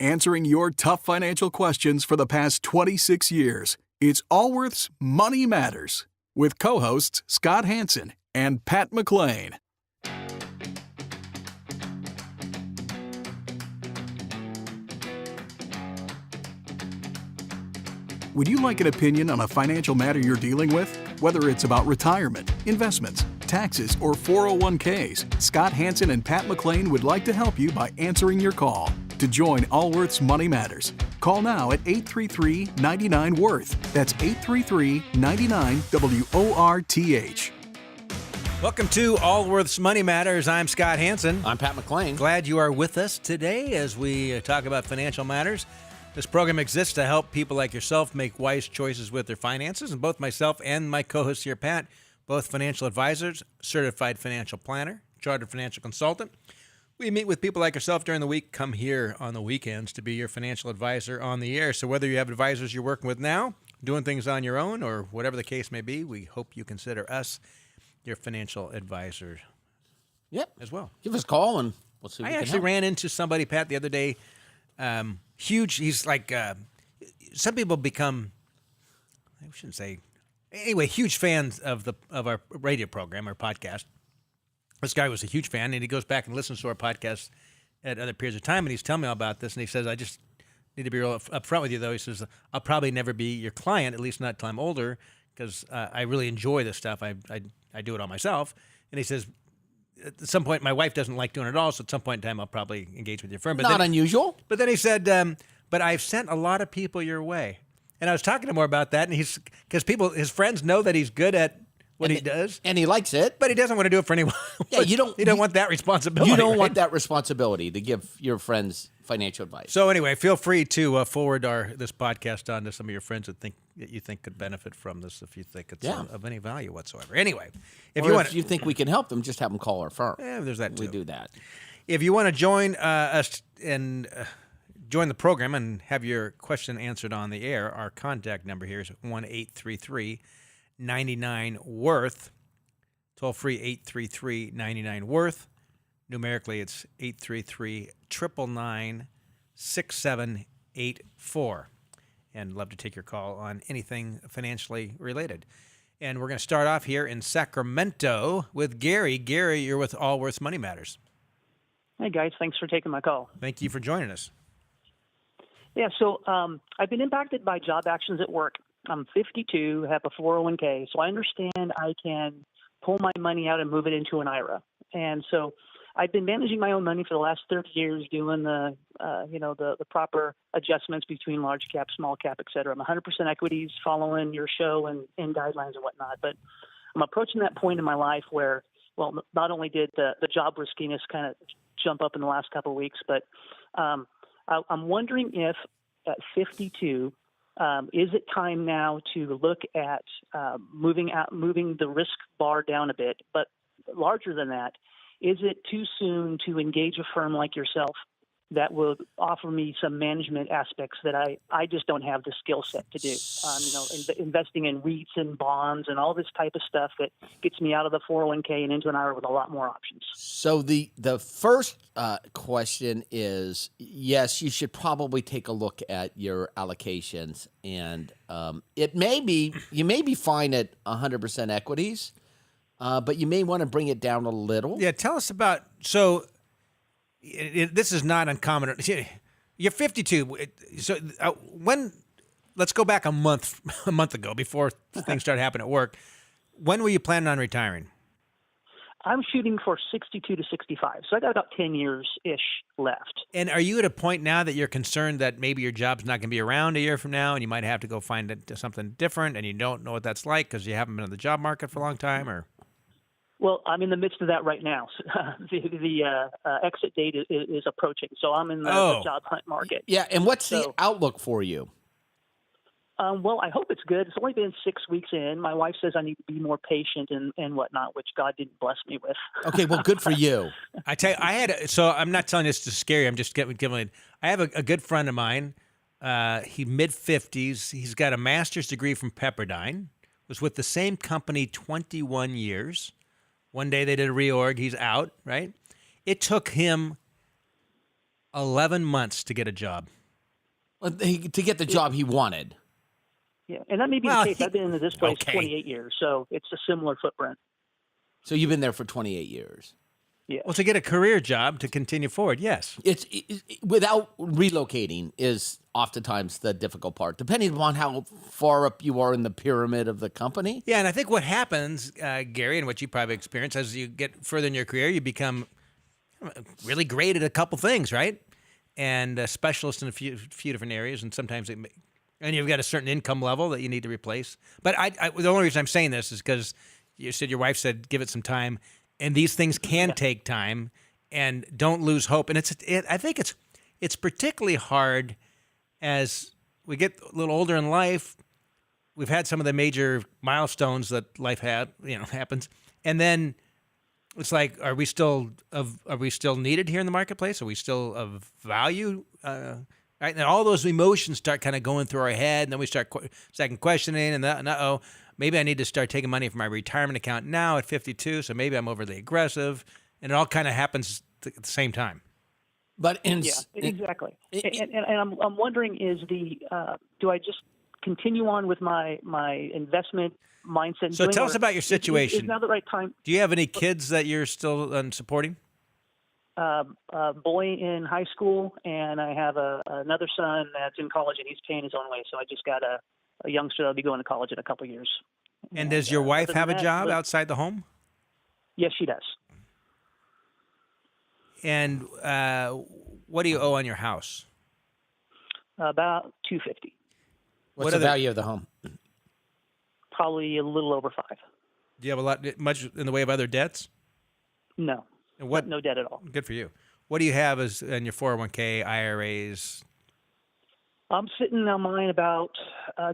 answering your tough financial questions for the past 26 years. It's Allworth's Money Matters with co-hosts Scott Hanson and Pat McClain. Would you like an opinion on a financial matter you're dealing with? Whether it's about retirement, investments, taxes, or 401ks, Scott Hanson and Pat McClain would like to help you by answering your call. To join Allworth's Money Matters, call now at 833-99-WORTH. That's 833-99-WORTH. Welcome to Allworth's Money Matters. I'm Scott Hanson. I'm Pat McClain. Glad you are with us today as we talk about financial matters. This program exists to help people like yourself make wise choices with their finances. And both myself and my co-host here, Pat, both financial advisors, certified financial planner, chartered financial consultant. We meet with people like yourself during the week, come here on the weekends to be your financial advisor on the air. So whether you have advisors you're working with now, doing things on your own, or whatever the case may be, we hope you consider us your financial advisor as well. Give us a call and we'll see what we can I actually help. ran into somebody, Pat, the other day. Huge. He's like, some people become, I shouldn't say, anyway, huge fans of our radio program, our podcast. This guy was a huge fan, and he goes back and listens to our podcast at other periods of time, and he's telling me all about this, and he says, I just need to be real upfront with you, though. He says, I'll probably never be your client, at least not until I'm older, because I really enjoy this stuff. I do it all myself. And he says, at some point, my wife doesn't like doing it all, so at some point in time, I'll probably engage with your firm. But Not unusual. But then he said, but I've sent a lot of people your way. And I was talking to him more about that, and because his friends know that he's good at what he does. And he likes it. But he doesn't want to do it for anyone. Yeah, you don't want that responsibility. You don't right? want that responsibility to give your friends financial advice. So anyway, feel free to forward this podcast on to some of your friends that you think could benefit from this if you think it's of any value whatsoever. Anyway, if you think we can help them, just have them call our firm. Yeah, there's that too. We do that. If you want to join us and join the program and have your question answered on the air, our contact number here is 1-833-99-WORTH. Toll free 833-99-WORTH. Numerically, it's 833-999-6784. And love to take your call on anything financially related. And we're going to start off here in Sacramento with Gary. Gary, you're with Allworth's Money Matters. Hey, guys. Thanks for taking my call. Thank you for joining us. Yeah, so I've been impacted by job actions at work. I'm 52, have a 401k, so I understand I can pull my money out and move it into an IRA. And so I've been managing my own money for the last 30 years, doing the proper adjustments between large cap, small cap, et cetera. I'm 100% equities, following your show and guidelines and whatnot. But I'm approaching that point in my life where, well, not only did the job riskiness kind of jump up in the last couple of weeks, but I'm wondering if at 52, is it time now to look at moving the risk bar down a bit? But larger than that, is it too soon to engage a firm like yourself that will offer me some management aspects that I just don't have the skill set to do? Investing in REITs and bonds and all this type of stuff that gets me out of the 401k and into an IRA with a lot more options. So the first question is, yes, you should probably take a look at your allocations, and you may be fine at 100% equities, but you may want to bring it down a little. Yeah, tell us about this is not uncommon. You're 52. Let's go back a month ago before things started happening at work. When were you planning on retiring? I'm shooting for 62 to 65, so I got about 10 years-ish left. And are you at a point now that you're concerned that maybe your job's not going to be around a year from now and you might have to go find something different and you don't know what that's like because you haven't been in the job market for a long time? Or Well, I'm in the midst of that right now. The exit date is approaching, so I'm in the job hunt market. Yeah, and what's the outlook for you? Well, I hope it's good. It's only been 6 weeks in. My wife says I need to be more patient and whatnot, which God didn't bless me with. Okay, well, good for you. I tell you, so I'm not telling you this to scare you. I'm just giving. I have a good friend of mine. He mid-50s. He's got a master's degree from Pepperdine. Was with the same company 21 years. One day they did a reorg. He's out. Right. It took him 11 months to get a job. To get the job he wanted. Yeah, and that may be Well, the case. I've been in this place okay. 28 years, so it's a similar footprint. So you've been there for 28 years. Yeah. Well, to get a career job to continue forward, yes. It's without relocating is oftentimes the difficult part, depending upon how far up you are in the pyramid of the company. Yeah, and I think what happens, Gary, and what you probably experience as you get further in your career, you become really great at a couple things, right? And a specialist in a few different areas, and sometimes and you've got a certain income level that you need to replace. But the only reason I'm saying this is because you said your wife said give it some time, and these things can take time, and don't lose hope. And I think it's particularly hard as we get a little older in life. We've had some of the major milestones that life happens, and then it's like, are we still needed here in the marketplace? Are we still of value? Right, and all those emotions start kind of going through our head, and then we start second questioning, and maybe I need to start taking money from my retirement account now at 52. So maybe I'm overly aggressive, and it all kind of happens at the same time. But exactly. And I'm wondering, do I just continue on with my investment mindset? So tell us about your situation. Is now the right time? Do you have any kids that you're still supporting? A boy in high school, and I have another son that's in college, and he's paying his own way. So I just got a youngster that'll be going to college in a couple of years. And does your wife have a job outside the home? Yes, she does. And what do you owe on your house? About $250. What's the value of the home? Probably a little over $5. Do you have much in the way of other debts? No. And what? No debt at all. Good for you. What do you have as in your 401k, IRAs? I'm sitting on mine about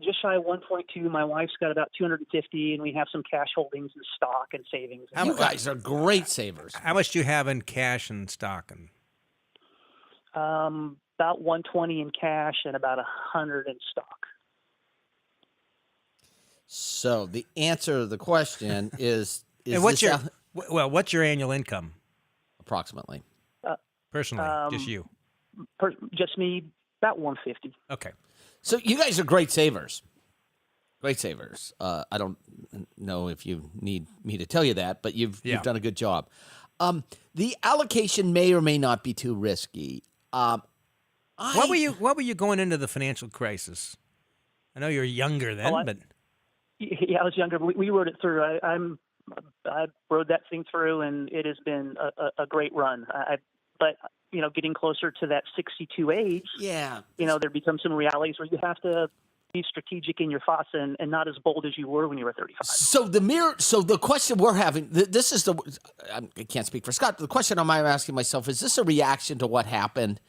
just shy of 1.2. My wife's got about 250, and we have some cash holdings and stock and savings. You guys are great savers. How much do you have in cash and stock? About 120 in cash and about 100 in stock. So the answer to the question is and what's your annual income? Approximately. Personally, just you. Just me, about 150. Okay. So you guys are great savers. Great savers. I don't know if you need me to tell you that, but you've done a good job. The allocation may or may not be too risky. What were you going into the financial crisis? I know you're younger then, but yeah, I was younger. We rode it through. I rode that thing through, and it has been a great run. But getting closer to that 62 age, there become some realities where you have to be strategic in your thoughts and not as bold as you were when you were 35. So the question we're having, this is I can't speak for Scott. The question I'm asking myself is this a reaction to what happened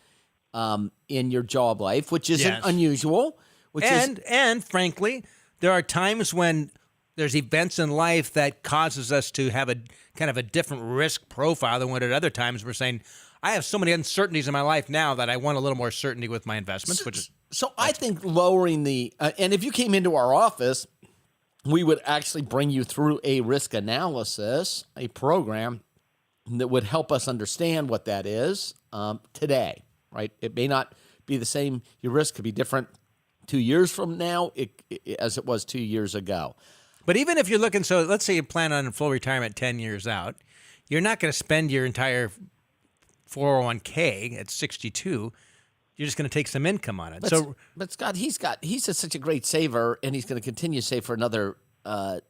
in your job life, which isn't unusual, and frankly, there are times when there's events in life that causes us to have a kind of a different risk profile than what at other times we're saying, I have so many uncertainties in my life now that I want a little more certainty with my investments. So I think lowering the and if you came into our office, we would actually bring you through a risk analysis, a program that would help us understand what that is today, right? It may not be the same. Your risk could be different 2 years from now as it was 2 years ago. But even if you're looking, so let's say you plan on full retirement 10 years out, you're not going to spend your entire 401k at 62. You're just going to take some income on it. But Scott, he's such a great saver, and he's going to continue to save for another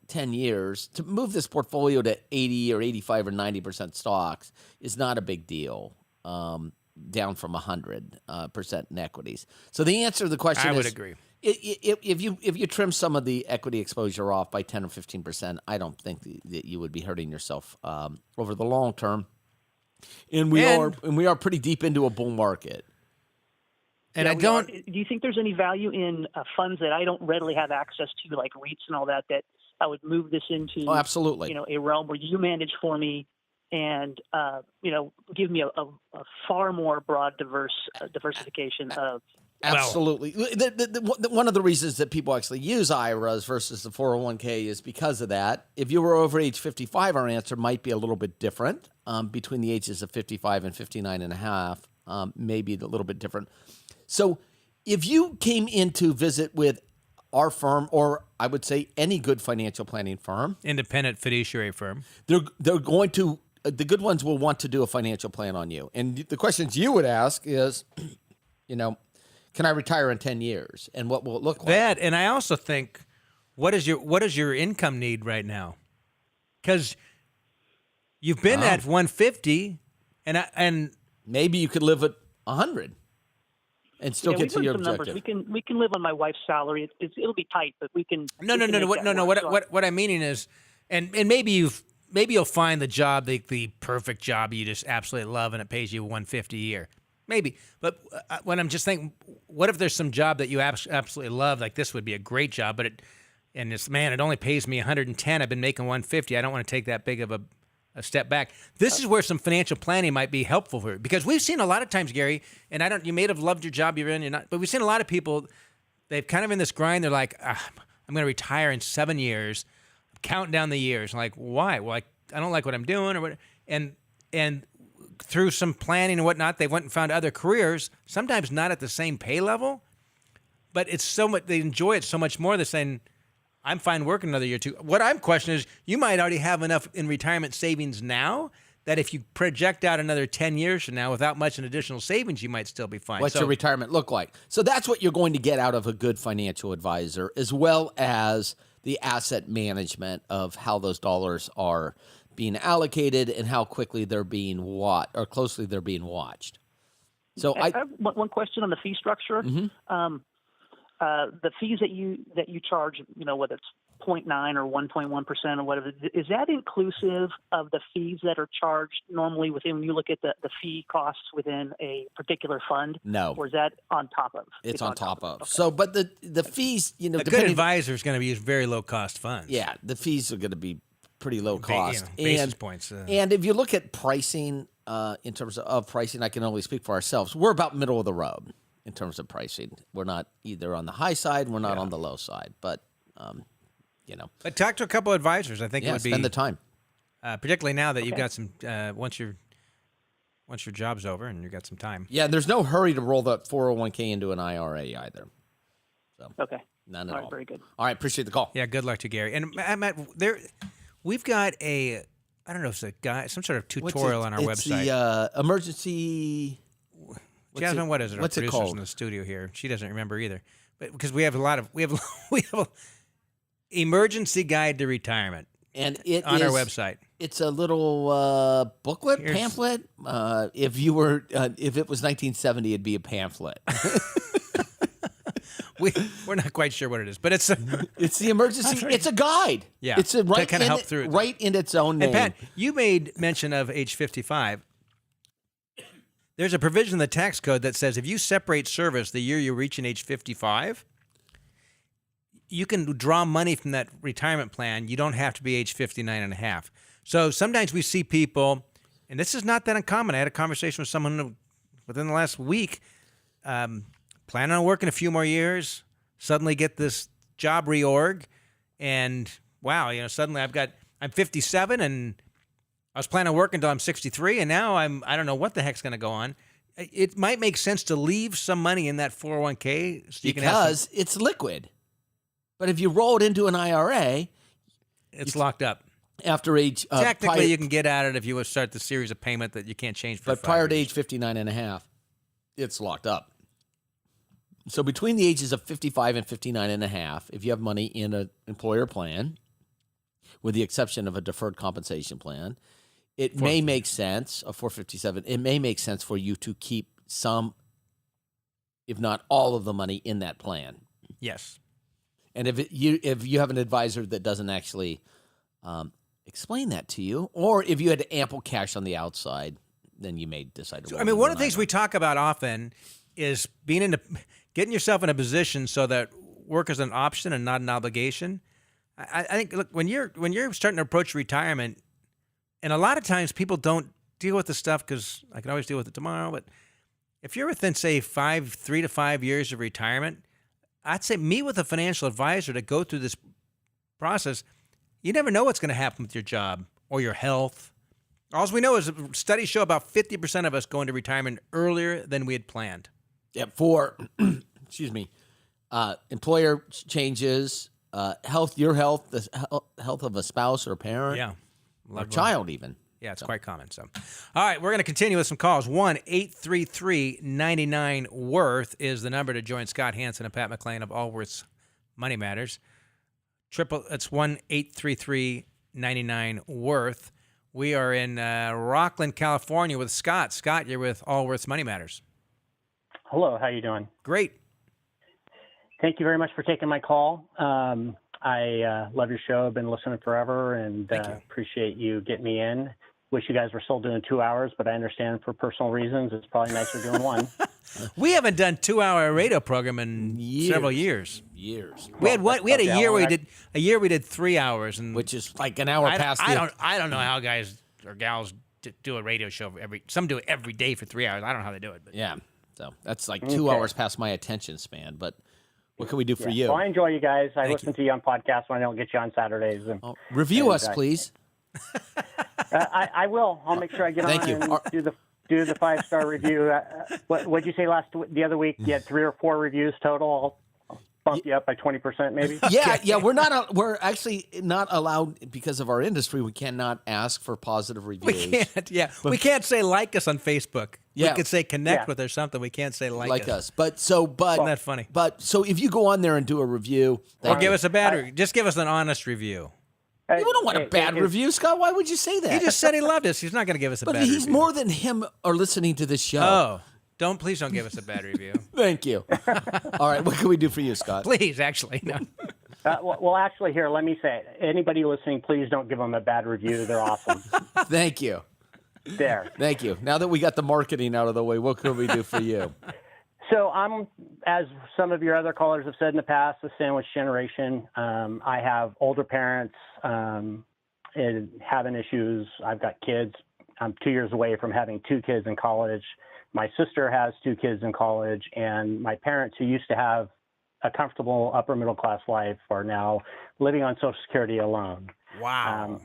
10 years. To move this portfolio to 80 or 85 or 90% stocks is not a big deal, down from 100% in equities. So the answer to the question is, I would agree. If you trim some of the equity exposure off by 10 or 15%, I don't think that you would be hurting yourself over the long term. And we are pretty deep into a bull market. And do you think there's any value in funds that I don't readily have access to, like REITs and all that I would move this into? Oh, absolutely. A realm where you manage for me and give me a far more broad diversification of. Absolutely. One of the reasons that people actually use IRAs versus the 401k is because of that. If you were over age 55, our answer might be a little bit different between the ages of 55 and 59 and a half. maybe a little bit different. So if you came in to visit with our firm, or I would say any good financial planning firm, Independent fiduciary firm. they're going to, the good ones will want to do a financial plan on you. And the questions you would ask is, can I retire in 10 years? And what will it look like? That, and I also think, what is your income need right now? Because you've been at 150, and Maybe you could live at 100 and still Yeah, get we've to run your some numbers. objective. We can live on my wife's salary. It'll be tight, but we can. No. we can make that work. So What I'm meaning is, and maybe you'll find the job, the perfect job you just absolutely love, and it pays you $150 a year. Maybe, but when I'm just thinking, what if there's some job that you absolutely love? Like this would be a great job, but it only pays me $110. I've been making $150. I don't want to take that big of a step back. This is where some financial planning might be helpful for you, because we've seen a lot of times, Gary, and you may have loved your job you're in, you're not, but we've seen a lot of people, they've kind of in this grind. They're like, I'm going to retire in 7 years. I'm counting down the years. I'm like, why? Well, I don't like what I'm doing, or what? And through some planning and whatnot, they went and found other careers, sometimes not at the same pay level, but it's so much, they enjoy it so much more. They're saying, I'm fine working another year or two. What I'm questioning is, you might already have enough in retirement savings now that if you project out another 10 years from now without much in additional savings, you might still be fine. What's your retirement look like? So that's what you're going to get out of a good financial advisor, as well as the asset management of how those dollars are being allocated and how quickly they're being watched, or closely they're being watched. So I have one question on the fee structure. Mm-hmm. The fees that you charge, whether it's 0.9 or 1.1% or whatever, is that inclusive of the fees that are charged normally when you look at the fee costs within a particular fund? No. Or is that on top of? it's on top of. Okay. So, but the fees, a good depending, advisor is going to use very low cost funds. yeah, the fees are going to be pretty low cost. Basis points. And if you look at pricing, in terms of pricing, I can only speak for ourselves. We're about middle of the road in terms of pricing. We're not either on the high side, we're not on the low side, but But talk to a couple of advisors. I think it would be spend the time. particularly now that you've got some once your job's over and you've got some time. Yeah, there's no hurry to roll that 401k into an IRA either. So Okay. none at All right, all. very good. All right, appreciate the call. Yeah, good luck to Gary. And Matt, we've got I don't know if it's a guy, some sort of tutorial on our it's website. The emergency. Jasmine, what is it? Our What's it producer's called? in the studio here. She doesn't remember either. But because we have a emergency guide to retirement And it on our is- website. It's a little booklet, Here's- pamphlet. If it was 1970, it'd be a pamphlet. We're not quite sure what it is, but it's It's the emergency. It's a guide. Yeah, it's a to right kinda in help it- through it. right in its own name. And Pat, you made mention of age 55. There's a provision in the tax code that says if you separate service the year you're reaching age 55, you can draw money from that retirement plan. You don't have to be age 59 and a half. So sometimes we see people, and this is not that uncommon. I had a conversation with someone within the last week, planning on working a few more years, suddenly get this job reorg, and wow, suddenly I'm 57 and I was planning on working until I'm 63, and now I don't know what the heck's going to go on. It might make sense to leave some money in that 401k so you can have because it's liquid. But if you roll it into an IRA it's locked up. after age Technically, prior, you can get at it if you would start the series of payment that you can't change for but 5 prior to years. age 59 and a half, it's locked up. So between the ages of 55 and 59 and a half, if you have money in an employer plan, with the exception of a deferred compensation plan, it may make sense, a 457, it may make sense for you to keep some, if not all of the money in that plan. Yes. And if you have an advisor that doesn't actually explain that to you, or if you had ample cash on the outside, then you may decide to. So, one of the things we talk about often is getting yourself in a position so that work is an option and not an obligation. I think, look, when you're starting to approach retirement, and a lot of times people don't deal with the stuff because I can always deal with it tomorrow. But if you're within, say, 3 to 5 years of retirement, I'd say meet with a financial advisor to go through this process. You never know what's going to happen with your job or your health All we know is studies show about 50% of us go into retirement earlier than we had planned. Yeah, for excuse me, employer changes, health, your health, the health of a spouse or parent, Yeah. or Loved one. child, even. Yeah, it's quite common. So, all right, we're going to continue with some calls. 1-833-99-WORTH is the number to join Scott Hansen and Pat McClain of Allworth's Money Matters. It's 1-833-99-WORTH. We are in Rockland, California with Scott. Scott, you're with Allworth's Money Matters. Hello, how you doing? Great. Thank you very much for taking my call. I love your show. I've been listening forever, and Thank you. appreciate you getting me in. Wish you guys were still doing 2 hours, but I understand for personal reasons it's probably nicer doing one. We haven't done 2-hour radio program in several years. We had what? We had a year where we did 3 hours, and Which is like an hour past the... I don't know how guys or gals do a radio show some do it every day for 3 hours. I don't know how they do it. But. Yeah, so that's like 2 hours past my attention span, but what can we do for you? Well, I enjoy you guys. I Thank listen to you on podcasts when I don't get you on Saturdays. And, Review us, please. I will. I'll make sure I get Thank on you. and do the 5-star review. What'd you say the other week? You had 3 or 4 reviews total. I'll bump you up by 20%, maybe. Yeah. We're actually not allowed because of our industry. We cannot ask for positive reviews. We can't. Yeah, we can't say like us on Facebook. Yeah. We could say connect Yeah. with or something. We can't say like us. But Isn't that funny? But so if you go on there and do a review, Or give us a bad. Just give us an honest review. you don't want a bad review, Scott. Why would you say that? He just said he loved us. He's not going to give us a but bad he's review. more than him or listening to this show. Oh, please don't give us a bad review. Thank you. All right, what can we do for you, Scott? Please, actually, no. Well, actually, here, let me say it. Anybody listening, please don't give them a bad review. They're awesome. Thank you. There. Thank you. Now that we got the marketing out of the way, what can we do for you? So I'm, as some of your other callers have said in the past, the sandwich generation. I have older parents and having issues. I've got kids. I'm 2 years away from having 2 kids in college. My sister has 2 kids in college, and my parents, who used to have a comfortable upper middle class life, are now living on Social Security alone. Wow.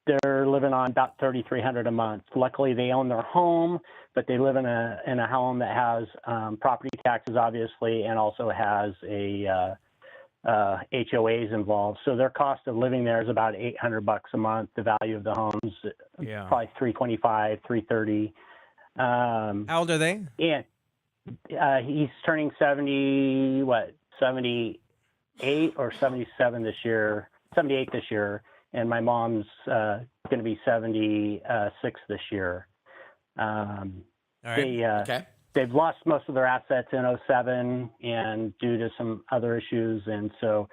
They're living on about $3,300 a month. Luckily, they own their home, but they live in a home that has property taxes, obviously, and also has a HOAs involved. So their cost of living there is about $800 a month. The value of the homes, probably $325, $330. How old are they? And he's turning 78 or 77 this year, 78 this year. And my mom's going to be 76 this year. All right. They've lost most of their assets in 2007 and due to some other issues. And so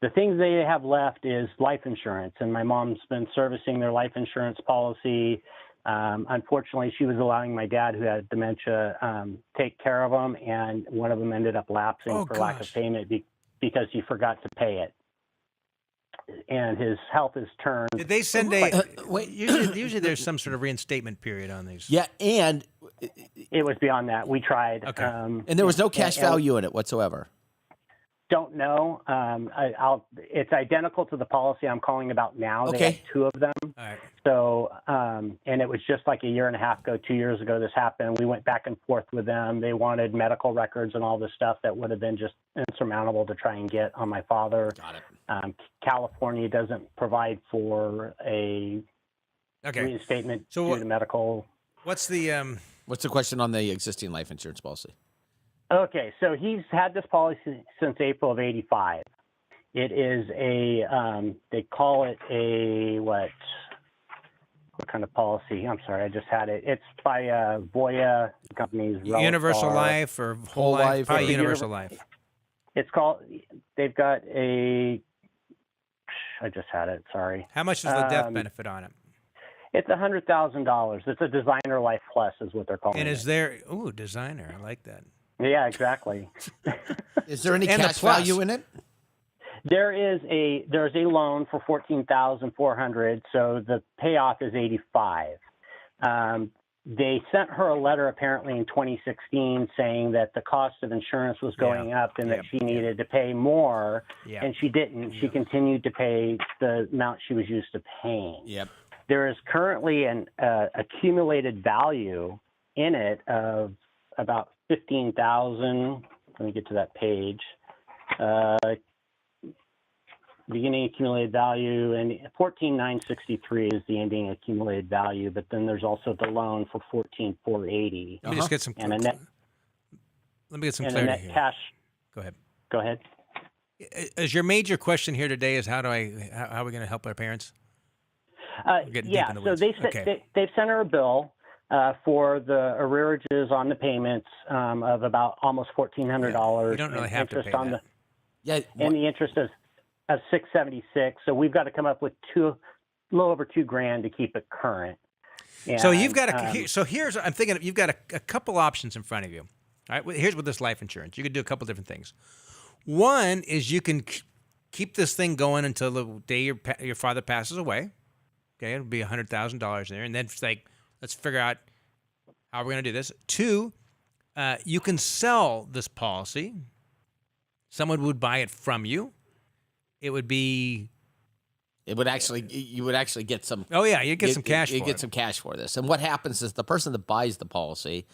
the things they have left is life insurance. And my mom's been servicing their life insurance policy. Unfortunately, she was allowing my dad, who had dementia, take care of them. And one of them ended up lapsing for lack of payment because he forgot to pay it. And his health has turned. Did they send wait. Usually there's some sort of reinstatement period on these. Yeah, and It was beyond that. We tried. Okay. and there was no cash value in it whatsoever. Don't know. It's identical to the policy I'm calling about now. Okay. They have 2 of them. All right. So, and it was just like a year and a half ago, 2 years ago, this happened. We went back and forth with them. They wanted medical records and all this stuff that would have been just insurmountable to try and get on my father. Got it. California doesn't provide for a reinstatement due to medical. What's the What's the question on the existing life insurance policy? Okay, so he's had this policy since April of '85. It is they call it a what kind of policy? I'm sorry, I just had it. It's by Voya companies. Universal Relistar. Life or Whole Life? Probably or- Universal Life. It's called. They've got a. I just had it. Sorry. How much is the death benefit on it? It's $100,000. It's a Designer Life Plus, is what they're calling And it. is there? Ooh, designer. I like that. Yeah, exactly. Is there any And the cash plus. value in it? There's a loan for $14,400, so the payoff is $85,000. they sent her a letter apparently in 2016 saying that the cost of insurance was going up and that she needed to pay more, and she didn't. She continued to pay the amount she was used to paying. Yep. There is currently an accumulated value in it of about $15,000. Let me get to that page. Beginning accumulated value, and 14,963 is the ending accumulated value, but then there's also the loan for 14,480. Let me just get some. And a net, Let me get some and a clarity net here. cash. Go ahead. Go ahead. Is your major question here today is how are we going to help our parents? Getting deep Yeah, in the so weeds. they've sent her a bill for the arrearages on the payments of about almost $1,400. You don't really have to pay interest on that. and the interest of $676. So we've got to come up with a little over $2,000 to keep it current. And, So you've got I'm thinking you've got a couple options in front of you. All right, here's with this life insurance. You could do a couple different things. One is you can keep this thing going until the day your father passes away. Okay, it'll be $100,000 there, and then it's like, let's figure out how we're going to do this. Two, you can sell this policy. Someone would buy it from you. It would be. You would actually get some. Oh yeah, you get some cash. You for get it. some cash for this. And what happens is the person that buys the policy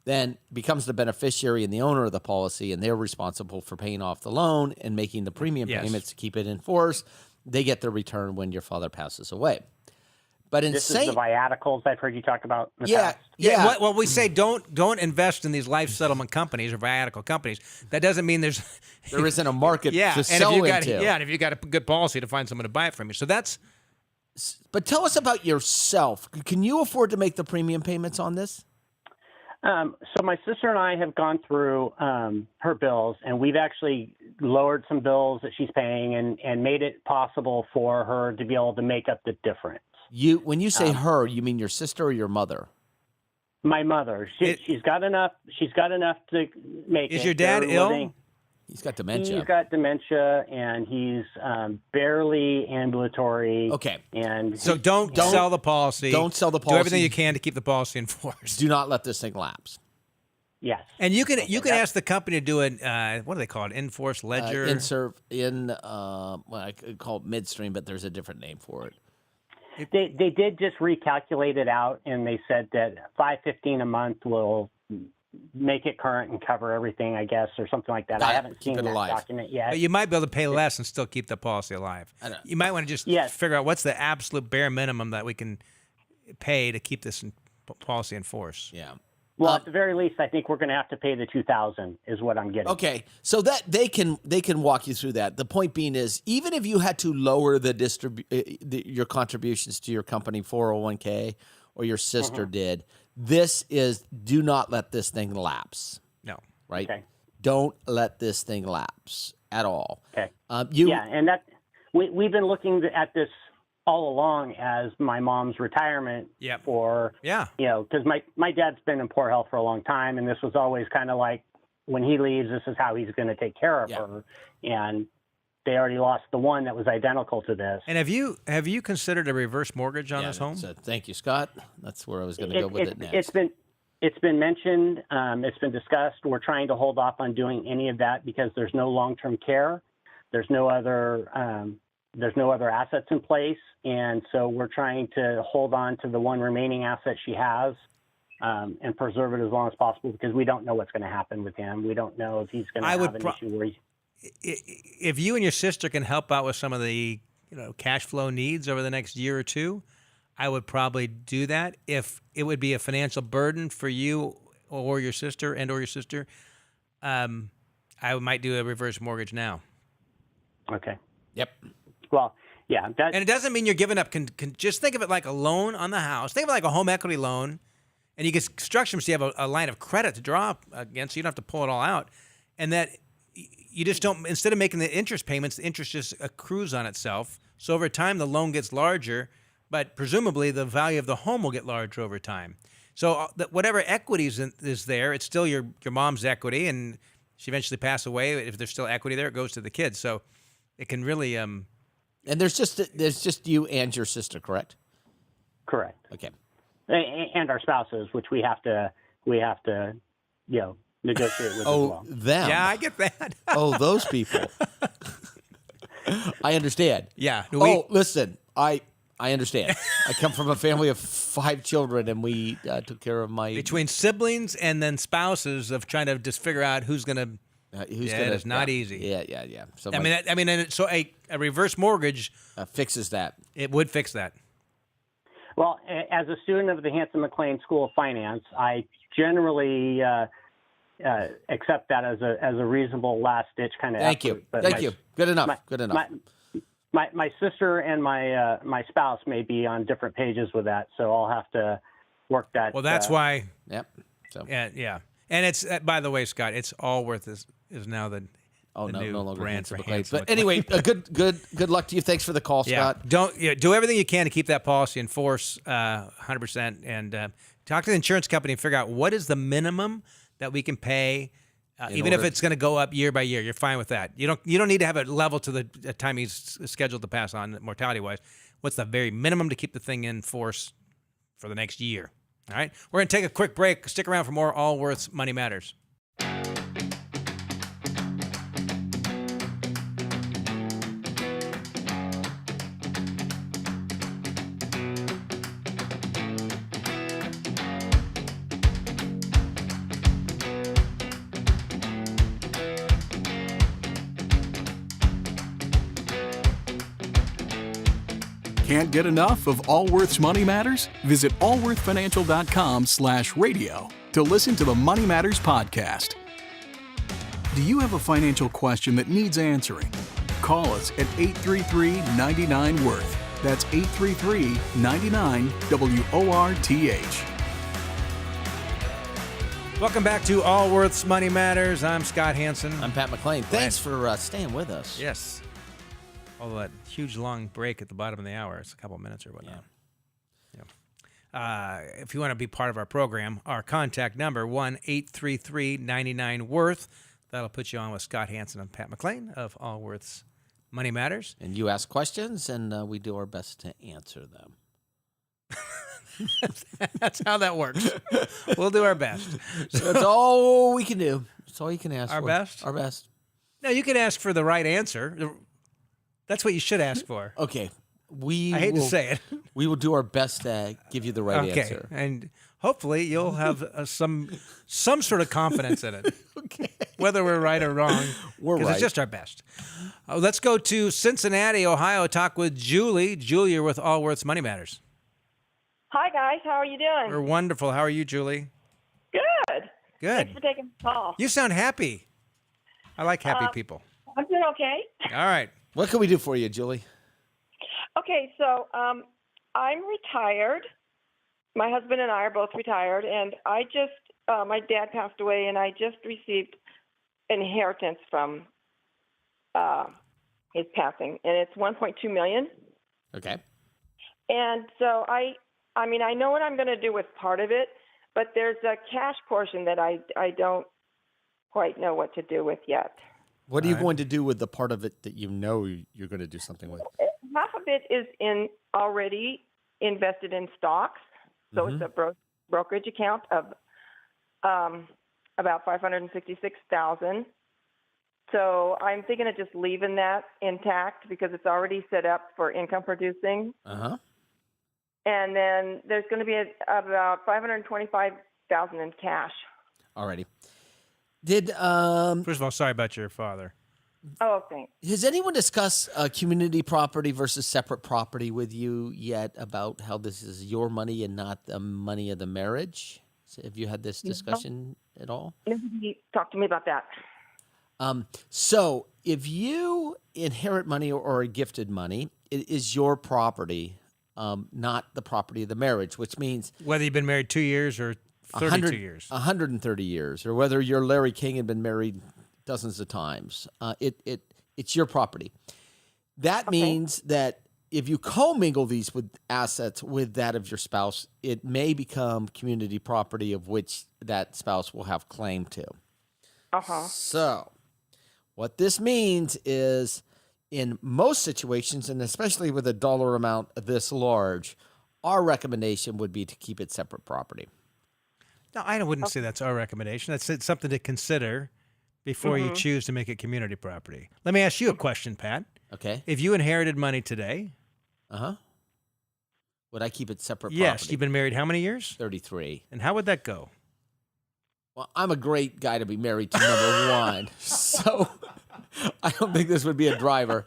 then becomes the beneficiary and the owner of the policy, and they're responsible for paying off the loan and making the premium payments to keep it in force. They get their return when your father passes away. But this is the viaticals I've heard you talk about in the past. Yeah. Well, we say don't invest in these life settlement companies or viatical companies. That doesn't mean there isn't a market to sell into. And if you got a good policy to find someone to buy it from you. So that's. But tell us about yourself. Can you afford to make the premium payments on this? So my sister and I have gone through her bills, and we've actually lowered some bills that she's paying and made it possible for her to be able to make up the difference. When you say her, you mean your sister or your mother? My mother. She's got enough. She's got enough to make. Is your dad ill? He's got dementia. He's got dementia, and he's barely ambulatory. Okay. And so don't sell the policy. Don't sell the policy. Do everything you can to keep the policy in force. Do not let this thing lapse. Yes. And you can ask the company to do it. What do they call it? Enforce ledger. I could call it midstream, but there's a different name for it. They did just recalculate it out, and they said that $515 a month will make it current and cover everything, I guess, or something like that. I haven't seen that document yet. But you might be able to pay less and still keep the policy alive. You might want to just figure out what's the absolute bare minimum that we can pay to keep this policy in force. Yeah. Well, at the very least, I think we're going to have to pay the $2,000 is what I'm getting. Okay, so that they can walk you through that. The point being is, even if you had to lower your contributions to your company 401k, or your sister did, do not let this thing lapse. No. Right? Okay. Don't let this thing lapse at all. Okay. And that we've been looking at this all along as my mom's retirement because my dad's been in poor health for a long time, and this was always kind of like, when he leaves, this is how he's going to take care of her. And they already lost the one that was identical to this. And have you considered a reverse mortgage on this home? Thank you, Scott. That's where I was going to go with it next. It's been mentioned. It's been discussed. We're trying to hold off on doing any of that because there's no long-term care. There's no other assets in place, and so we're trying to hold on to the one remaining asset she has and preserve it as long as possible because we don't know what's going to happen with him. We don't know if he's going to have an issue where if you and your sister can help out with some of the cash flow needs over the next year or two, I would probably do that. If it would be a financial burden for you or your sister I might do a reverse mortgage now. Okay. Yep. Well, yeah. And it doesn't mean you're giving up. Just think of it like a loan on the house. Think of it like a home equity loan. And you get instructions so you have a line of credit to draw against, so you don't have to pull it all out. And that you just don't, instead of making the interest payments, the interest just accrues on itself. So over time, the loan gets larger, but presumably the value of the home will get larger over time. So whatever equity is there, it's still your mom's equity, and she eventually passes away. If there's still equity there, it goes to the kids. So it can really. And there's just you and your sister, correct? Correct. Okay. and our spouses, which we have to negotiate with as Oh, well. them. Yeah, I get that. Oh, those people. I understand. Yeah. Listen, I understand. I come from a family of 5 children, and we took care of my between siblings and then spouses of trying to just figure out who's going to. who's Yeah, gonna. it's not easy. Yeah. So So a reverse mortgage, fixes that. it would fix that. Well, as a student of the Hanson McLean School of Finance, I generally accept that as a reasonable last ditch kind of Thank effort. you. But Thank you. Good enough. Good enough. My sister and my spouse may be on different pages with that, so I'll have to work that. Well, that's why. Yep. So. Yeah. And it's by the way, Scott, it's Allworth is now the Oh, the no, new no longer brand Hanson for McLean. Hanson But anyway, good luck to you. Thanks for the call, Yeah, Scott. do everything you can to keep that policy in force 100%, and talk to the insurance company and figure out what is the minimum that we can pay, even if order- it's going to go up year by year. You're fine with that. You don't need to have it level to the time he's scheduled to pass on mortality wise. What's the very minimum to keep the thing in force for the next year? All right, we're going to take a quick break. Stick around for more Allworth's Money Matters. Can't get enough of Allworth's Money Matters? Visit allworthfinancial.com/radio to listen to the Money Matters podcast. Do you have a financial question that needs answering? Call us at 833-99-WORTH. That's 833-99-WORTH. Welcome back to Allworth's Money Matters. I'm Scott Hansen. I'm Pat McLean. Thanks for staying with us. Yes. Although that huge long break at the bottom of the hour, it's a couple of minutes or whatnot. Yeah. If you want to be part of our program, our contact number, 1-833-99-WORTH. That'll put you on with Scott Hansen and Pat McLean of Allworth's Money Matters. And you ask questions, and we do our best to answer them. That's how that works. We'll do our best. So that's all we can do. That's all you can ask Our for. best? Our best. No, you can ask for the right answer. That's what you should ask for. Okay. I hate to say it. We will do our best to give you the right answer. And hopefully you'll have some sort of confidence in it. Okay. Whether we're right or wrong. We're Because right. it's just our best. Let's go to Cincinnati, Ohio, talk with Julie. Julie, you're with Allworth's Money Matters. Hi, guys. How are you doing? We're wonderful. How are you, Julie? Good. Good. Thanks for taking the call. You sound happy. I like happy people. I'm doing okay. All right. What can we do for you, Julie? Okay, so I'm retired. My husband and I are both retired, and I just my dad passed away, and I just received inheritance from his passing, and it's $1.2 million. Okay. And so I mean, I know what I'm going to do with part of it, but there's a cash portion that I don't quite know what to do with yet. What are you going to do with the part of it that you know you're going to do something with? Half of it is already invested in stocks, so it's a brokerage account of about $566,000. So I'm thinking of just leaving that intact because it's already set up for income producing. Uh-huh. And then there's going to be about $525,000 in cash. Alrighty. Did First of all, sorry about your father. Oh, thanks. has anyone discussed community property versus separate property with you yet about how this is your money and not the money of the marriage? So have you had this discussion at all? Nobody talked to me about that. So if you inherit money or are gifted money, it is your property, not the property of the marriage, which means Whether you've been married 2 years or 32 years. 130 years, or whether you're Larry King and been married dozens of times, it's your property. That means that if you commingle these with assets with that of your spouse, it may become community property of which that spouse will have claim to. Uh-huh. So, what this means is, in most situations, and especially with a dollar amount this large, our recommendation would be to keep it separate property. No, I wouldn't say that's our recommendation. That's something to consider before you choose to make it community property. Let me ask you a question, Pat. Okay. If you inherited money today, Would I keep it separate yes, property? you've been married how many years? 33. And how would that go? Well, I'm a great guy to be married to, number one. So I don't think this would be a driver.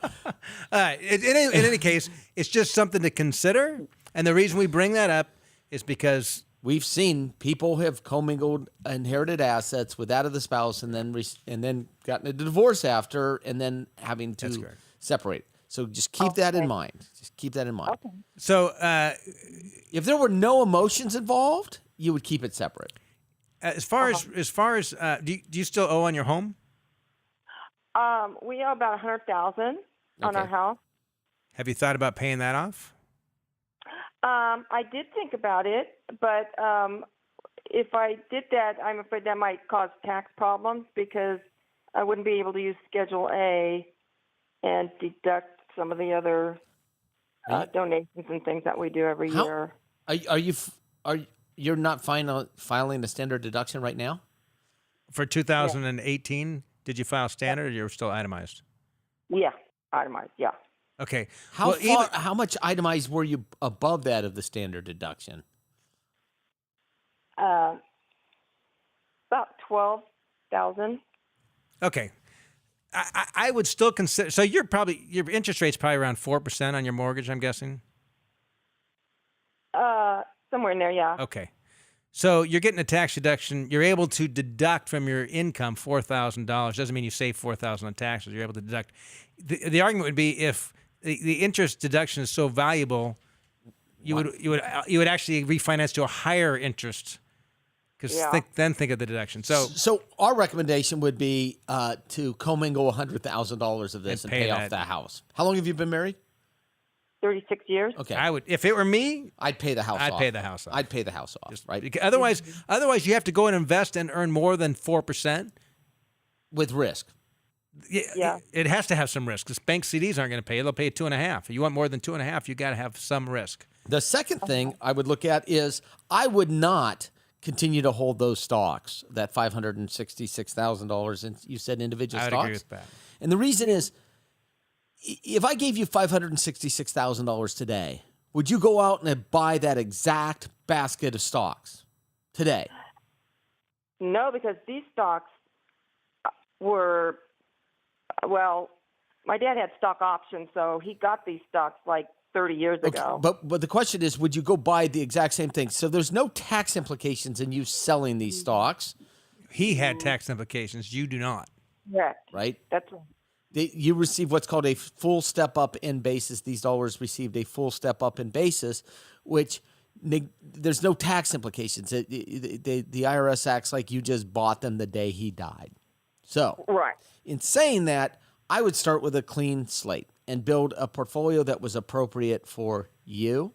In any case, it's just something to consider. And the reason we bring that up is because We've seen people have commingled inherited assets with that of the spouse and then gotten a divorce after and then having That's to correct. separate. So just keep that in mind. Just keep that in mind. Okay. so If there were no emotions involved, you would keep it separate. as far as do you still owe on your home? We owe about $100,000 on Okay. our house. Have you thought about paying that off? I did think about it, but if I did that, I'm afraid that might cause tax problems because I wouldn't be able to use Schedule A and deduct some of the other donations and things that we do every How- year. You're not filing a standard deduction right now? For 2018, did you file standard or you're still itemized? Yeah, itemized. Yeah. Okay. How Well, how much itemized were you above that of the standard deduction? About 12,000. Okay. I would still consider. So your interest rate's probably around 4% on your mortgage, I'm guessing. Somewhere in there, yeah. Okay. So you're getting a tax deduction. You're able to deduct from your income $4,000. Doesn't mean you save $4,000 on taxes. You're able to deduct. The argument would be if the interest deduction is so valuable, you would actually refinance to a higher interest. Because Yeah. think of the deduction. So our recommendation would be to commingle $100,000 of this And and pay pay off that. the house. How long have you been married? 36 years. Okay, I would, if it were me, I'd pay the house I'd off. pay the house off. I'd pay the house off, right? because otherwise you have to go and invest and earn more than 4%. With risk. Yeah. It has to have some risk because bank CDs aren't going to pay. They'll pay 2.5. If you want more than 2.5, you got to have some risk. The second thing I would look at is I would not continue to hold those stocks, that $566,000, and you said individual I would stocks. agree with that. And the reason is, if I gave you $566,000 today, would you go out and buy that exact basket of stocks today? No, because these stocks were, well, my dad had stock options, so he got these stocks like 30 years ago. But the question is, would you go buy the exact same thing? So there's no tax implications in you selling these stocks, He had tax implications. You do not. Correct. right? That's You receive what's called a full step up in basis. These dollars received a full step up in basis, which there's no tax implications. The IRS acts like you just bought them the day he died. So, right. in saying that, I would start with a clean slate and build a portfolio that was appropriate for you.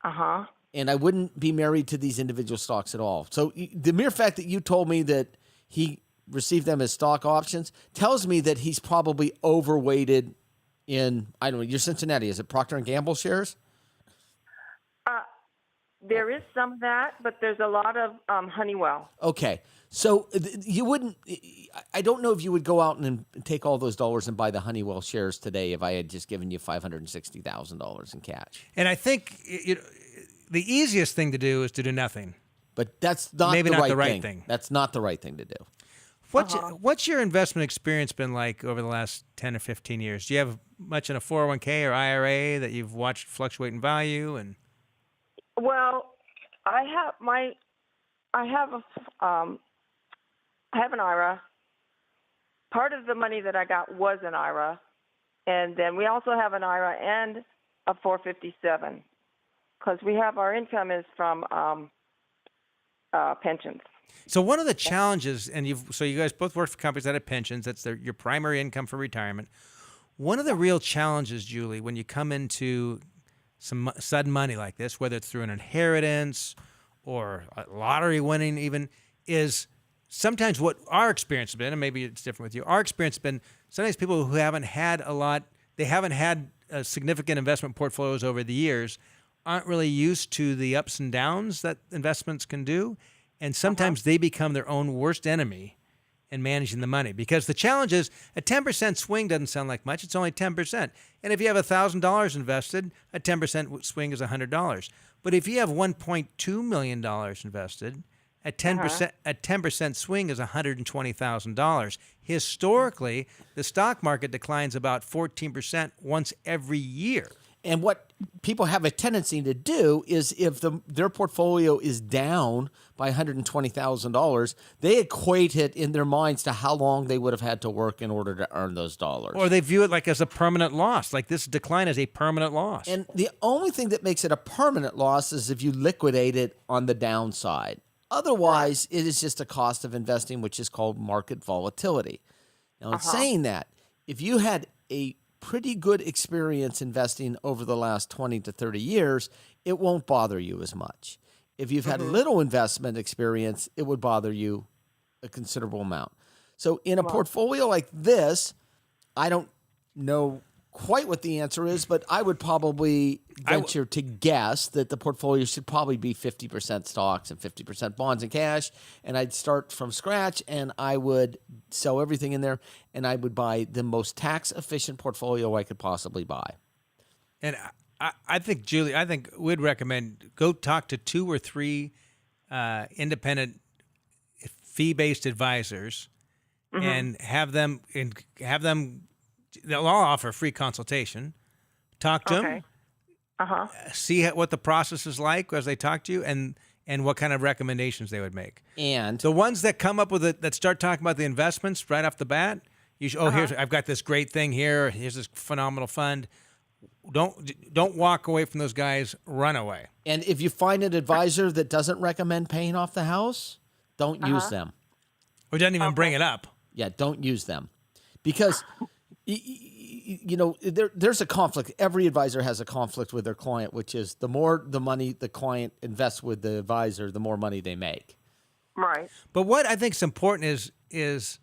Uh-huh. And I wouldn't be married to these individual stocks at all. So the mere fact that you told me that he received them as stock options tells me that he's probably overweighted in, I don't know, your Cincinnati. Is it Procter & Gamble shares? There is some of that, but there's a lot of Honeywell. Okay. So you wouldn't, I don't know if you would go out and take all those dollars and buy the Honeywell shares today if I had just given you $560,000 in cash. And I think the easiest thing to do is to do nothing. But that's not Maybe the not right the right thing. thing. That's not the right thing to do. What's your investment experience been like over the last 10 or 15 years? Do you have much in a 401k or IRA that you've watched fluctuate in value? And Well, I have an IRA. Part of the money that I got was an IRA, and then we also have an IRA and a 457 because we have our income is from pensions. so one of the challenges, and you guys both work for companies that have pensions. That's your primary income for retirement. One of the real challenges, Julie, when you come into some sudden money like this, whether it's through an inheritance or a lottery winning even, is sometimes what our experience has been, and maybe it's different with you, our experience has been sometimes people who haven't had a lot, they haven't had significant investment portfolios over the years, aren't really used to the ups and downs that investments can do, and sometimes they become their own worst enemy in managing the money. Because the challenge is a 10% swing doesn't sound like much. It's only 10%. And if you have $1,000 invested, a 10% swing is $100. But if you have $1.2 million invested, a 10% swing is $120,000. Historically, the stock market declines about 14% once every year. And what people have a tendency to do is if their portfolio is down by $120,000, they equate it in their minds to how long they would have had to work in order to earn those dollars. Or they view it like as a permanent loss, like this decline is a permanent loss. And the only thing that makes it a permanent loss is if you liquidate it on the downside. Otherwise, it is just a cost of investing, which is called market volatility. Now, in saying that, if you had a pretty good experience investing over the last 20 to 30 years, it won't bother you as much. If you've had little investment experience, it would bother you a considerable amount. So in a portfolio like this, I don't know quite what the answer is, but I would probably venture to guess that the portfolio should probably be 50% stocks and 50% bonds and cash. And I'd start from scratch and I would sell everything in there and I would buy the most tax efficient portfolio I could possibly buy. And I think, Julie, we'd recommend go talk to 2 or 3 independent fee-based advisors and have them they'll all offer a free consultation. Talk to them. See what the process is like as they talk to you, and what kind of recommendations they would make. And the ones that come up with it, that start talking about the investments right off the bat, you should, I've got this great thing here. Here's this phenomenal fund. Don't walk away from those guys. Run away. And if you find an advisor that doesn't recommend paying off the house, don't use them. Or doesn't even bring it up. Yeah, don't use them, because. You know, there's a conflict. Every advisor has a conflict with their client, which is the more the money the client invests with the advisor, the more money they make. Right. But what I think is important is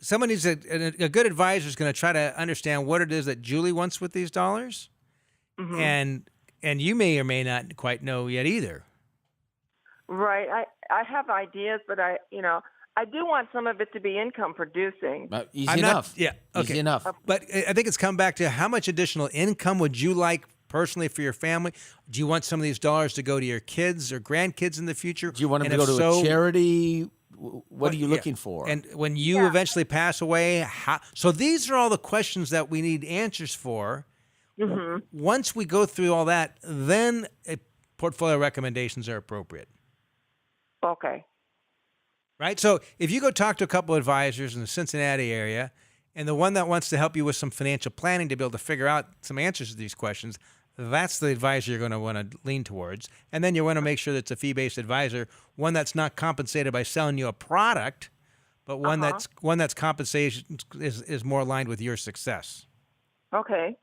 someone needs a good advisor is going to try to understand what it is that Julie wants with these dollars, and you may or may not quite know yet either. Right. I have ideas, but I do want some of it to be income producing. Easy enough. Okay. Easy enough. But I think it's come back to how much additional income would you like personally for your family? Do you want some of these dollars to go to your kids or grandkids in the future? Do you want them to go to a charity? What are you looking for? And when you eventually pass away, so these are all the questions that we need answers for. Once we go through all that, then portfolio recommendations are appropriate. Okay. Right? So if you go talk to a couple of advisors in the Cincinnati area, and the one that wants to help you with some financial planning to be able to figure out some answers to these questions, that's the advisor you're going to want to lean towards. And then you want to make sure that it's a fee-based advisor, one that's not compensated by selling you a product, but one that's compensation is more aligned with your success. Okay.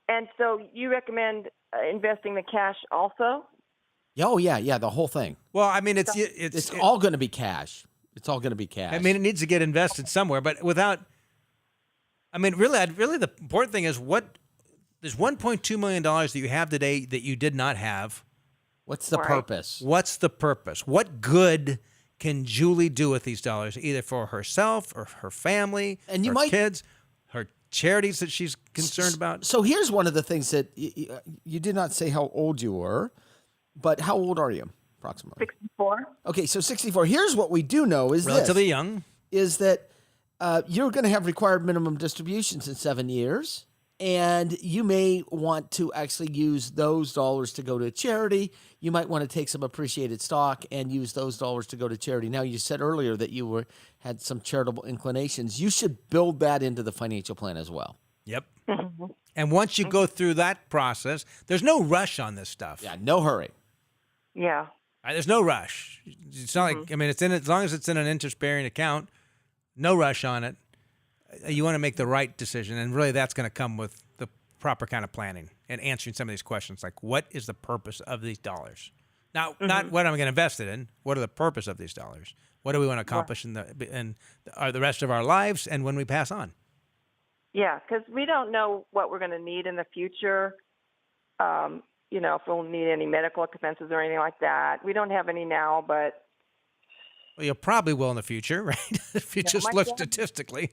And so you recommend investing the cash also? Oh, yeah, the whole thing. Well, I mean, it's all going to be cash. It's all going to be cash. I mean, it needs to get invested somewhere, but without. I mean, really, the important thing is there's $1.2 million that you have today that you did not have. What's the purpose? What's the purpose? What good can Julie do with these dollars, either for herself or her family, and her kids, her charities that she's concerned about? So here's one of the things that you did not say how old you were. But how old are you, approximately? 64. Okay, so 64. Here's what we do know is relatively young. Is that you're going to have required minimum distributions in 7 years, and you may want to actually use those dollars to go to charity. You might want to take some appreciated stock and use those dollars to go to charity. Now, you said earlier that you had some charitable inclinations. You should build that into the financial plan as well. Yep. And once you go through that process, there's no rush on this stuff. Yeah, no hurry. Yeah. There's no it's not like, I mean, it's in as long as it's in an interest-bearing account, no rush on it. You want to make the right decision, and really that's going to come with the proper kind of planning and answering some of these questions, like what is the purpose of these dollars? Now, not what I'm going to invest it in. What are the purpose of these dollars? What do we want to accomplish in the rest of our lives and when we pass on? Yeah, because we don't know what we're going to need in the future. if we'll need any medical expenses or anything like that. We don't have any now, but Well, you probably will in the future, right? If you just my look dad- statistically.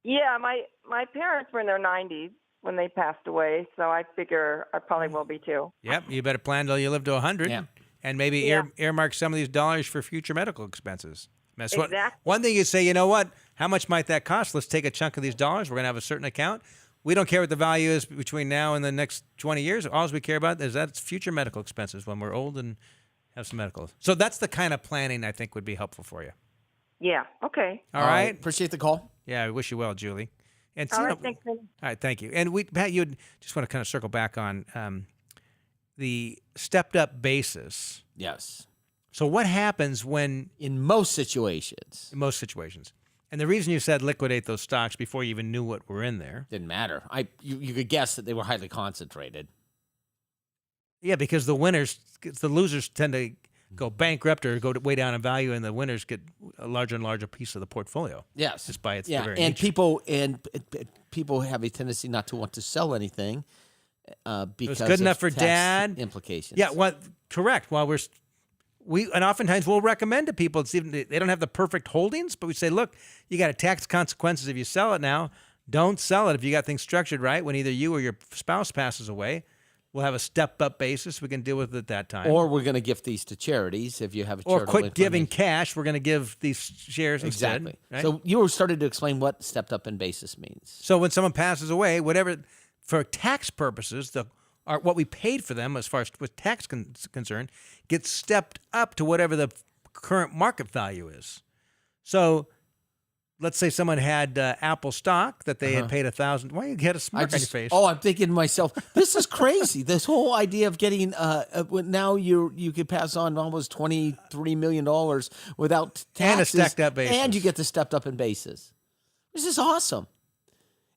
yeah, my parents were in their 90s when they passed away, so I figure I probably will be too. Yep, you better plan till you live to 100, Yeah. and maybe Yeah. earmark some of these dollars for future medical expenses. That's Exactly. One thing you say, you know what? How much might that cost? Let's take a chunk of these dollars. We're going to have a certain account. We don't care what the value is between now and the next 20 years. All we care about is that's future medical expenses when we're old and have some medical. So that's the kind of planning I think would be helpful for you. Yeah. Okay. All right? Appreciate the call. Yeah, I wish you well, Julie. And All you right. know- Thanks. all right, thank you. And Pat, you just want to kind of circle back on the stepped up basis. Yes. So what happens when, In most situations, in most situations, and the reason you said liquidate those stocks before you even knew what were in there, didn't matter. You could guess that they were highly concentrated. yeah, because the losers tend to go bankrupt or go way down in value, and the winners get a larger and larger piece of the portfolio. Yes. Just by its yeah, very and nature. people have a tendency not to want to sell anything because good enough of for tax Dad. implications. Yeah, correct. While and oftentimes we'll recommend to people, it's even they don't have the perfect holdings, but we say, look, you got a tax consequences if you sell it now. Don't sell it if you got things structured right. When either you or your spouse passes away, we'll have a step-up basis. We can deal with it at that time. Or we're going to gift these to charities if you have a Or charitable quit giving inclination. cash. We're going to give these shares Exactly. instead. Right? So you were started to explain what stepped up in basis means. So when someone passes away, whatever, for tax purposes, what we paid for them as far as with tax concerned gets stepped up to whatever the current market value is. So let's say someone had Apple stock that they had paid $1,000. Why you get a smirk on your face? I'm thinking to myself, this is crazy. This whole idea of getting now you could pass on almost $23 million without taxes And a stepped up basis. and you get the stepped up in basis. This is awesome,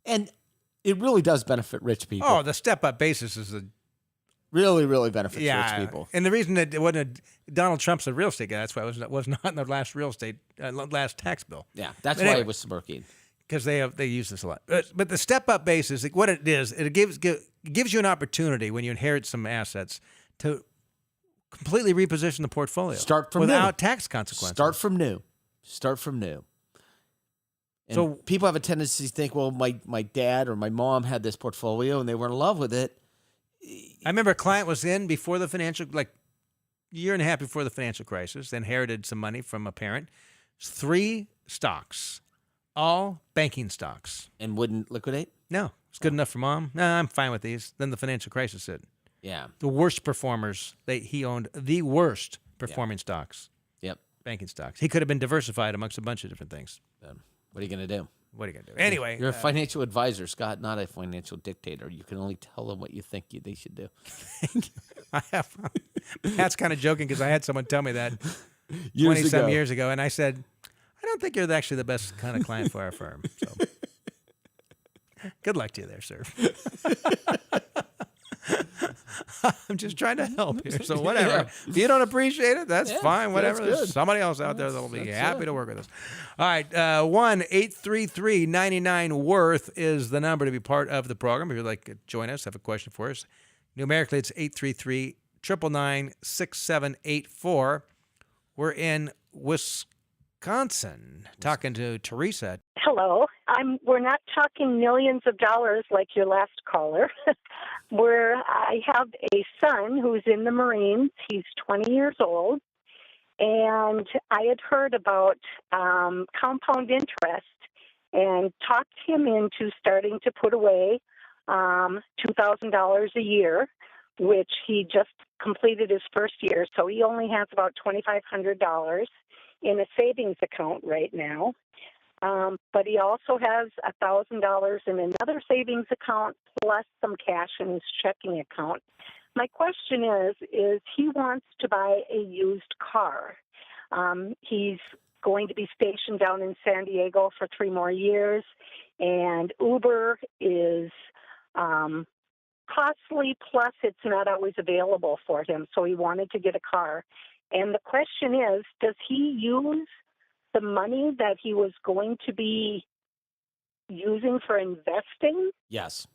and it really does benefit rich people. Oh, the step-up basis is Really, really benefits rich people. And the reason that it wasn't Donald Trump's a real estate guy, that's why it was not in the last last tax bill. Yeah, that's But why anyway. it was smirking. Because they use this a lot. But the step-up basis, like what it is, it gives you an opportunity when you inherit some assets to completely reposition the portfolio. Start from without new. tax consequences. Start from new. And So- people have a tendency to think, well, my dad or my mom had this portfolio and they were in love with it. I remember a client was in before the financial, like year and a half before the financial crisis, inherited some money from a parent. 3 stocks, all banking stocks. And wouldn't liquidate? No, it's good enough for mom. No, I'm fine with these. Then the financial crisis hit. Yeah. The worst performers, he owned the worst performing stocks, Yep. banking stocks. He could have been diversified amongst a bunch of different things. What are you going to do? What are you going to do? Anyway, You're a financial advisor, Scott, not a financial dictator. You can only tell them what you think they should do. I have. Pat's kind of joking because I had someone tell me that Years 20-some ago. years ago, and I said, I don't think you're actually the best kind of client for our firm. So, good luck to you there, sir. I'm just trying to help here. So whatever. Yeah. If you don't appreciate it, that's Yeah, fine. Whatever. that's There's good. somebody else out there that'll be happy to work with us. All right. 1-833-99-WORTH is the number to be part of the program. If you'd like to join us, have a question for us. Numerically, it's 833-999-6784. We're in Wisconsin talking to Teresa. Hello. We're not talking millions of dollars like your last caller. I have a son who's in the Marines. He's 20 years old. And I had heard about compound interest and talked him into starting to put away $2,000 a year, which he just completed his first year. So he only has about $2,500 in a savings account right now. But he also has $1,000 in another savings account plus some cash in his checking account. My question is he wants to buy a used car. He's going to be stationed down in San Diego for 3 more years, and Uber is costly, plus it's not always available for him, so he wanted to get a car. And the question is, does he use the money that he was going to be using for investing, Yes.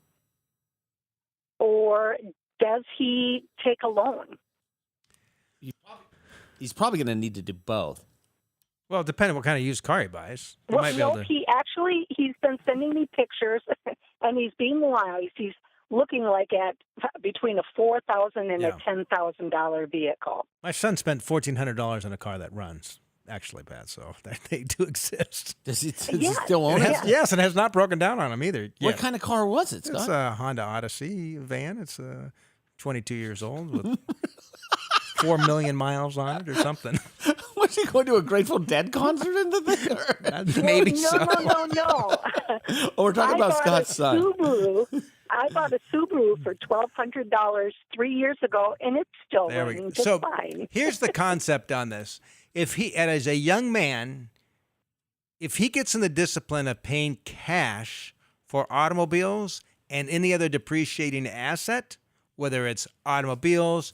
or does he take a loan? He's probably going to need to do both. Well, depending what kind of used car he buys. He Well, might be no, able to. he's been sending me pictures, and he's being wise. He's looking like at between a $4,000 and a $10,000 vehicle. My son spent $1,400 on a car that runs. Actually, Pat, so they do exist. Does he Yeah. still own it? Yes, and has not broken down on him either. What yet. kind of car was it, Scott? It's a Honda Odyssey van. It's 22 years old with 4 million miles on it or something. Was he going to a Grateful Dead concert in the thing? Maybe no, so. No. Oh, we're talking about bought Scott's a son. Subaru. I bought a Subaru for $1,200 3 years ago, and it's still There we running go. just So fine. here's the concept on this. If he, and as a young man, if he gets in the discipline of paying cash for automobiles and any other depreciating asset, whether it's automobiles,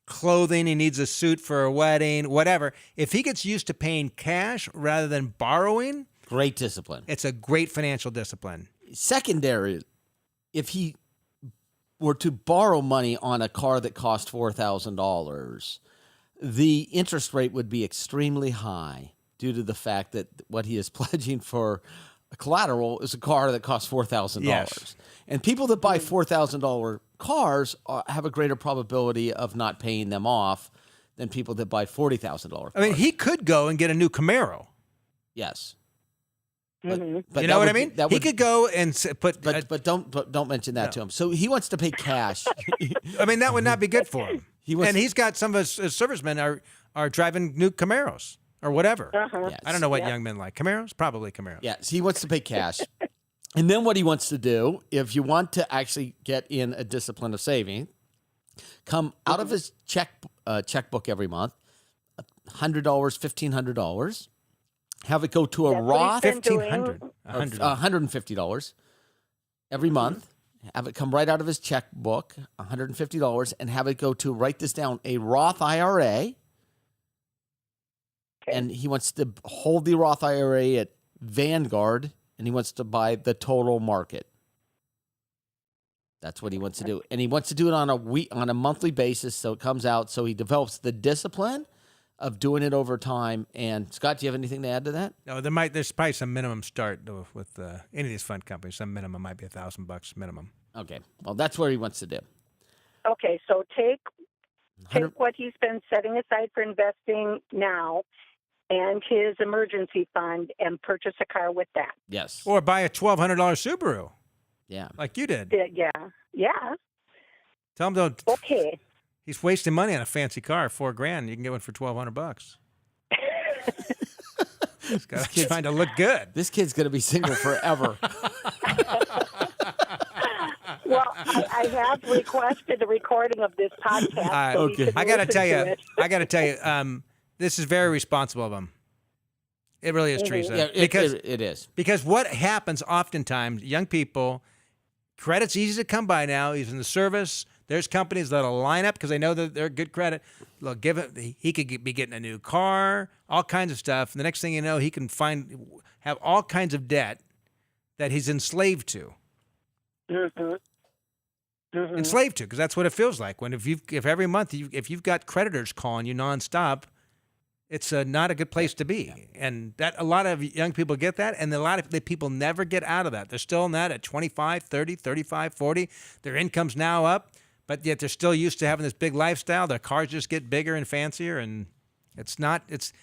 clothing, he needs a suit for a wedding, whatever, if he gets used to paying cash rather than borrowing, Great discipline. it's a great financial discipline. Secondary, if he were to borrow money on a car that cost $4,000, the interest rate would be extremely high due to the fact that what he is pledging for collateral is a car that costs $4,000. Yes. And people that buy $4,000 cars have a greater probability of not paying them off than people that buy $40,000 cars. I mean, he could go and get a new Camaro. Yes. Mhm. But You that know what I would be- mean? that He would- could go and put. But don't mention that to him. So he wants to pay cash. I mean, that would not be good for him. He wants- and he's got some of his servicemen are driving new Camaros or whatever. Uh-huh. Yes. I don't know what Yeah. young men like. Camaros? Probably Camaros. Yes, he wants to pay cash. And then what he wants to do, if you want to actually get in a discipline of saving, come out of his checkbook every month, $100, $1,500, have it go to a That's what Roth, he's been doing. 1,500. $150 every month. Have it come right out of his checkbook, $150, and have it go to, write this down, a Roth IRA. And he wants to hold the Roth IRA at Vanguard, and he wants to buy the total market. That's what he wants to do. And he wants to do it on a monthly basis, so it comes out, so he develops the discipline of doing it over time. And Scott, do you have anything to add to that? No, there's probably some minimum start though, with any of these fund companies. Some minimum might be $1,000 minimum. Okay. Well, that's what he wants to do. Okay, so take 100 what he's been setting aside for investing now and his emergency fund and purchase a car with that. Yes. Or buy a $1,200 Subaru Yeah. like you did. Yeah. Yeah. Tell him don't. Okay. He's wasting money on a fancy car, $4,000. You can get one for $1,200. He's trying to look good. This kid's going to be single forever. Well, I have requested a recording of this podcast. So we Okay. can I got to listen tell to you, it. this is very responsible of him. It really is, Teresa. Yeah, because it is. Because what happens oftentimes, young people, credit's easy to come by now. He's in the service. There's companies that'll line up because they know that they're good credit. They'll give it. He could be getting a new car, all kinds of stuff. And the next thing you know, he can have all kinds of debt that he's enslaved to. Mm-hmm. Mm-hmm. Enslaved to, because that's what it feels like. If every month if you've got creditors calling you nonstop, it's not a good place to be. And that a lot of young people get that, and a lot of people never get out of that. They're still in that at 25, 30, 35, 40. Their income's now up, but yet they're still used to having this big lifestyle. Their cars just get bigger and fancier, and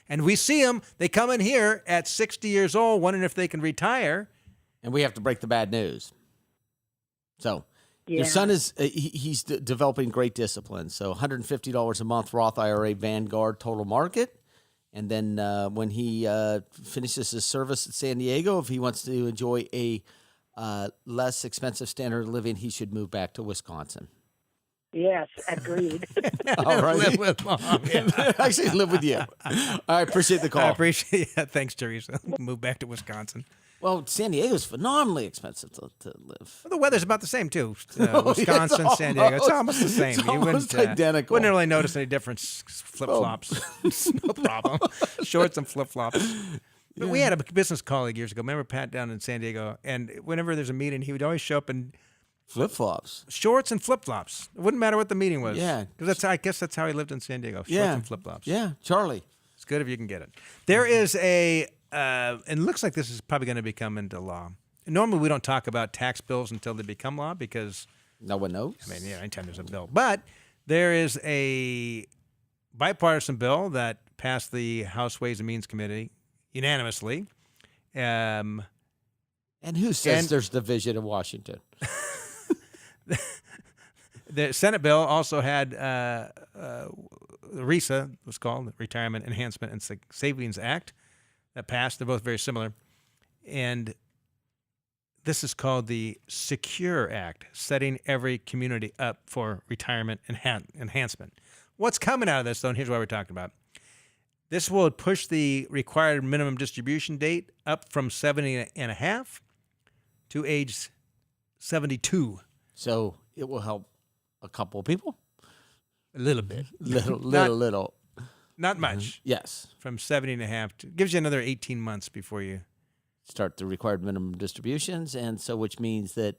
and we see them. They come in here at 60 years old wondering if they can retire. And we have to break the bad news. So your son is he's developing great discipline. So $150 a month Roth IRA Vanguard total market. And then when he finishes his service at San Diego, if he wants to enjoy a less expensive standard of living, he should move back to Wisconsin. Yes, agreed. All right. Live with mom. Yeah. Actually, live with you. I appreciate the call. I appreciate it. Thanks, Teresa. Move back to Wisconsin. Well, San Diego's phenomenally expensive to live. Well, the weather's about the same too. Wisconsin, it's San Diego. It's almost- almost the same. it's almost identical. Wouldn't really notice any difference. Flip flops, no problem. Shorts and flip flops. But we had a business colleague years ago. Remember Pat down in San Diego? And whenever there's a meeting, he would always show up and Flip-flops. Shorts and flip-flops. It wouldn't matter what the meeting was. Yeah. Because I guess that's how he lived in San Diego. Shorts Yeah. and flip-flops. Yeah, Charlie. It's good if you can get it. There is and it looks like this is probably going to become into law. Normally we don't talk about tax bills until they become law because, No one knows. I mean, yeah, anytime there's a bill. But there is a bipartisan bill that passed the House Ways and Means Committee unanimously. And who says and- there's division in Washington? The Senate bill also had the RESA, was called, the Retirement Enhancement and Savings Act, that passed. They're both very similar. And this is called the Secure Act, setting every community up for retirement enhancement. What's coming out of this, though, and here's what we're talking about. This will push the required minimum distribution date up from 70 and a half to age 72. So it will help a couple of people. A little bit. Little. Not much. Yes. From 70 and a half to gives you another 18 months before you Start the required minimum distributions, and so which means that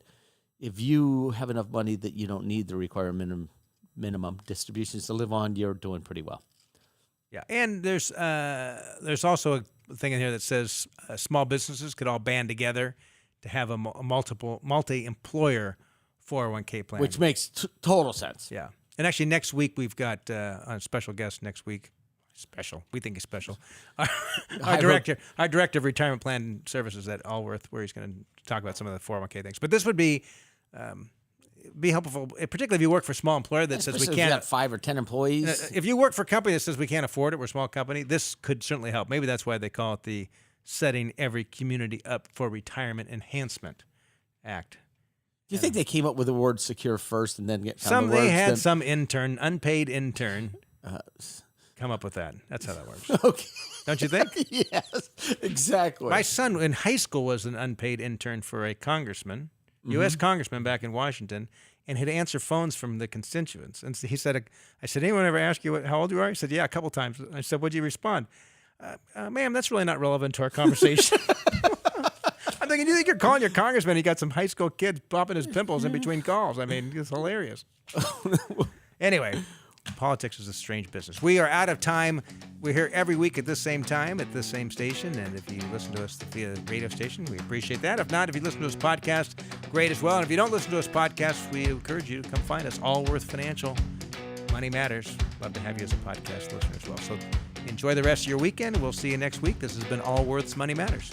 if you have enough money that you don't need the required minimum distributions to live on, you're doing pretty well. Yeah, and there's also a thing in here that says small businesses could all band together to have a multi-employer 401k plan. Which makes total sense. Yeah, and actually next week we've got a special guest next week. Special, we think he's special. Our director of retirement plan services at Allworth, where he's going to talk about some of the 401k things. But this would be helpful, particularly if you work for a small employer that says we Especially if can't. you got 5 or 10 employees. If you work for a company that says we can't afford it, we're a small company, this could certainly help. Maybe that's why they call it the Setting Every Community Up for Retirement Enhancement Act. Do you think they came up with the word secure first and then get They had some unpaid intern, come up with that. That's how that works. Okay. Don't you think? Yes, exactly. My son in high school was an unpaid intern for a congressman, U.S. congressman back in Washington, and he'd answer phones from the constituents. And he said, I said, anyone ever ask you how old you are? He said, yeah, a couple times. I said, what'd you respond? Ma'am, that's really not relevant to our conversation. I'm thinking, you think you're calling your congressman? He got some high school kid popping his pimples in between calls. I mean, it's hilarious. Anyway, politics is a strange business. We are out of time. We're here every week at this same time, at this same station. And if you listen to us via the radio station, we appreciate that. If not, if you listen to us podcast, great as well. And if you don't listen to us podcast, we encourage you to come find us. Allworth Financial. Money Matters. Love to have you as a podcast listener as well. So enjoy the rest of your weekend. We'll see you next week. This has been Allworth's Money Matters.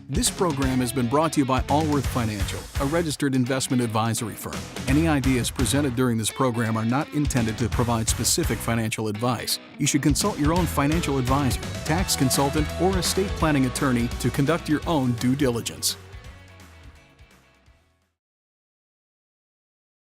This program has been brought to you by Allworth Financial, a registered investment advisory firm. Any ideas presented during this program are not intended to provide specific financial advice. You should consult your own financial advisor, tax consultant, or estate planning attorney to conduct your own due diligence.